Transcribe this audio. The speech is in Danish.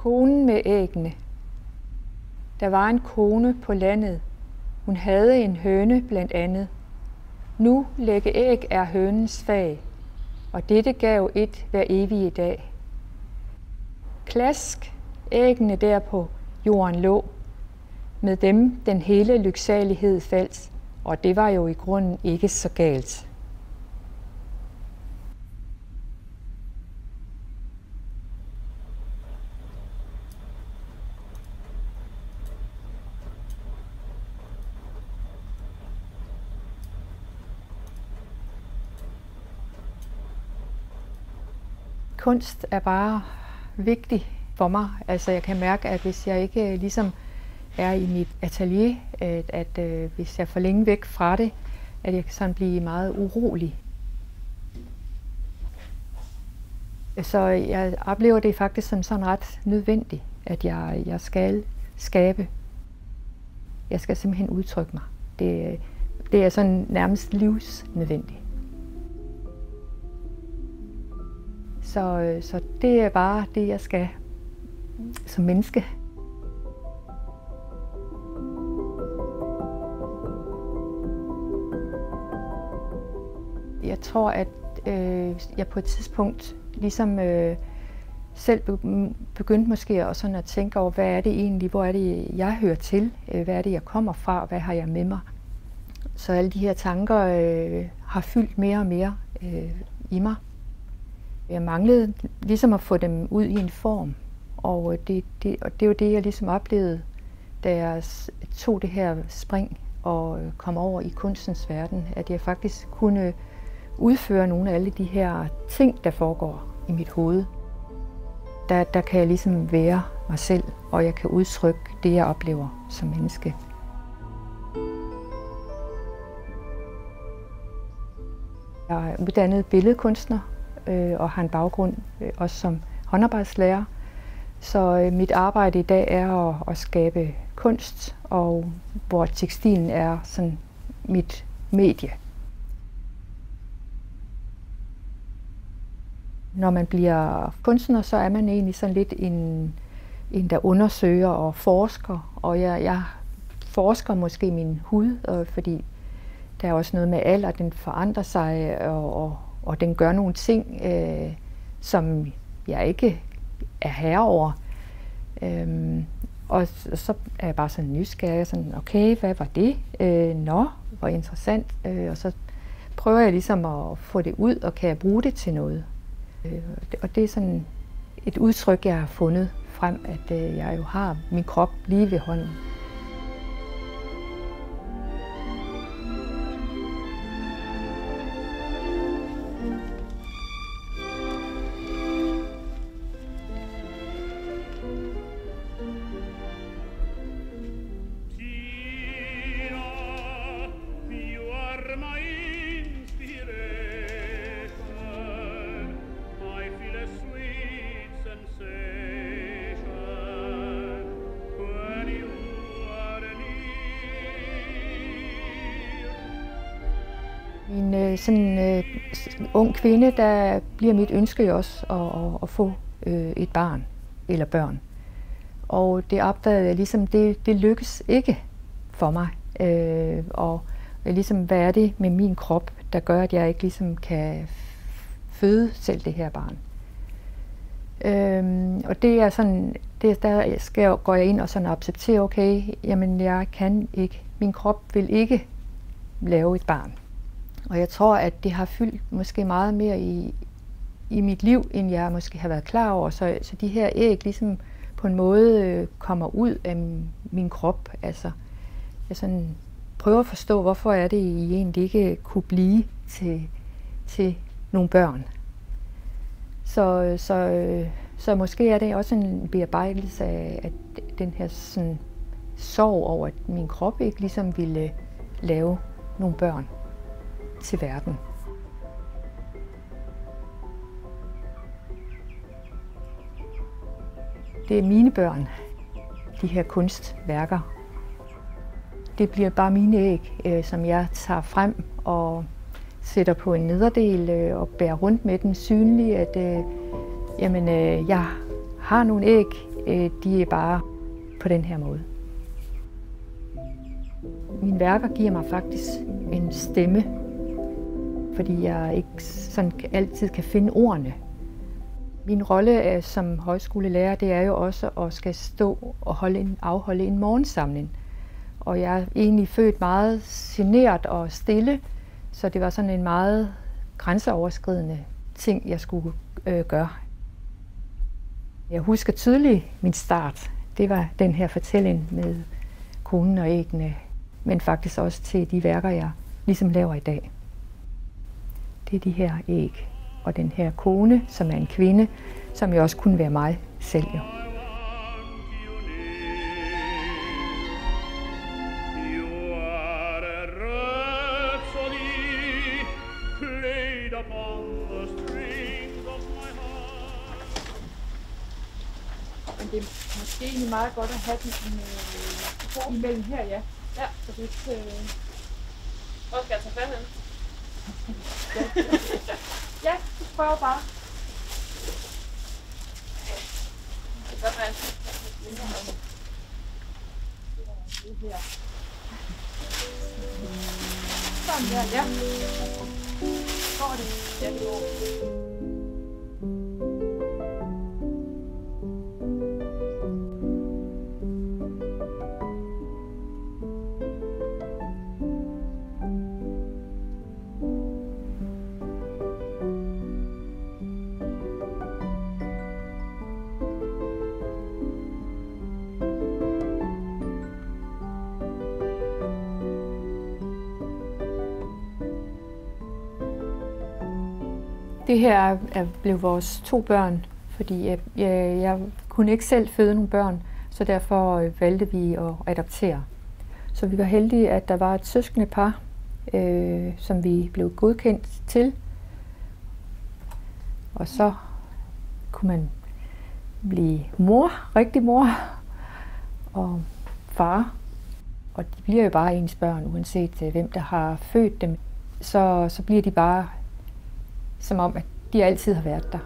Konen med æggene. Der var en kone på landet. Hun havde en høne blandt andet. Nu lægge æg er hønens fag, og dette gav et hver evige dag. Klask, æggene der på jorden lå. Med dem den hele lyksalighed faldt, og det var jo i grunden ikke så galt. Kunst er bare vigtig for mig. Altså jeg kan mærke, at hvis jeg ikke ligesom er i mit atelier, at hvis jeg er for længe væk fra det, at jeg kan sådan blive meget urolig. Så jeg oplever det faktisk som sådan ret nødvendigt, at jeg skal skabe. Jeg skal simpelthen udtrykke mig. Det er sådan nærmest livsnødvendigt. Så det er bare det, jeg skal som menneske. Jeg tror, at jeg på et tidspunkt ligesom selv begyndte måske at tænke over, hvad er det egentlig, hvor er det, jeg hører til, hvad er det, jeg kommer fra, hvad har jeg med mig. Så alle de her tanker har fyldt mere og mere i mig. Jeg manglede ligesom at få dem ud i en form, og det er jo det, jeg ligesom oplevede, da jeg tog det her spring og kom over i kunstens verden, at jeg faktisk kunne udføre nogle af alle de her ting, der foregår i mit hoved. Der kan jeg ligesom være mig selv, og jeg kan udtrykke det, jeg oplever som menneske. Jeg er uddannet billedkunstner og har en baggrund også som håndarbejdslærer. Så mit arbejde i dag er at skabe kunst, og hvor tekstilen er sådan mit medie. Når man bliver kunstner, så er man egentlig sådan lidt en der undersøger og forsker. Og jeg forsker måske min hud, fordi der er også noget med alder, den forandrer sig, og den gør nogle ting, som jeg ikke er herre over. Og så er jeg bare sådan nysgerrig, sådan, okay, hvad var det? Hvor interessant. Og så prøver jeg ligesom at få det ud, og kan jeg bruge det til noget? Og det er sådan et udtryk, jeg har fundet frem, at jeg jo har min krop lige ved hånden. Sådan ung kvinde, der bliver mit ønske jo også at få et barn eller børn. Og det opdagede jeg ligesom, det lykkes ikke for mig. Og ligesom, hvad er det med min krop, der gør, at jeg ikke ligesom kan føde selv det her barn. Og det er sådan, der går jeg ind og sådan accepterer, okay, jamen jeg kan ikke, min krop vil ikke lave et barn. Og jeg tror, at det har fyldt måske meget mere i mit liv, end jeg måske har været klar over. Så de her æg ligesom på en måde kommer ud af min krop. Altså, jeg sådan prøver at forstå, hvorfor er det, I egentlig ikke kunne blive til nogle børn. Så måske er det også en bearbejdelse af den her sådan sorg over, at min krop ikke ligesom ville lave nogle børn til verden. Det er mine børn, de her kunstværker. Det bliver bare mine æg, som jeg tager frem og sætter på en nederdel og bærer rundt med den synlig, at jeg har nogle æg de er bare på den her måde. Mine værker giver mig faktisk en stemme, fordi jeg ikke sådan altid kan finde ordene. Min rolle som højskolelærer, det er jo også at skal stå og afholde en morgensamling. Og jeg er egentlig født meget genert og stille, så det var sådan en meget grænseoverskridende ting, jeg skulle gøre. Jeg husker tydeligt min start. Det var den her fortælling med konen og æggene, men faktisk også til de værker, jeg ligesom laver i dag. Det er de her æg og den her kone, som er en kvinde, som jo også kunne være mig selv. Jo. Men det er måske egentlig meget godt at have den imellem her, ja. Ja. Så det Hvor skal jeg tage fat hen? ja, du prøver bare. Det kan godt være, her. Sådan der, ja. Går det? Ja, det går. Det her blev vores 2 børn, fordi jeg kunne ikke selv føde nogle børn, så derfor valgte vi at adoptere. Så vi var heldige, at der var et søskende par, som vi blev godkendt til. Og så kunne man blive mor, rigtig mor, og far. Og de bliver jo bare ens børn, uanset hvem der har født dem. Så bliver de bare som om, at de altid har været der.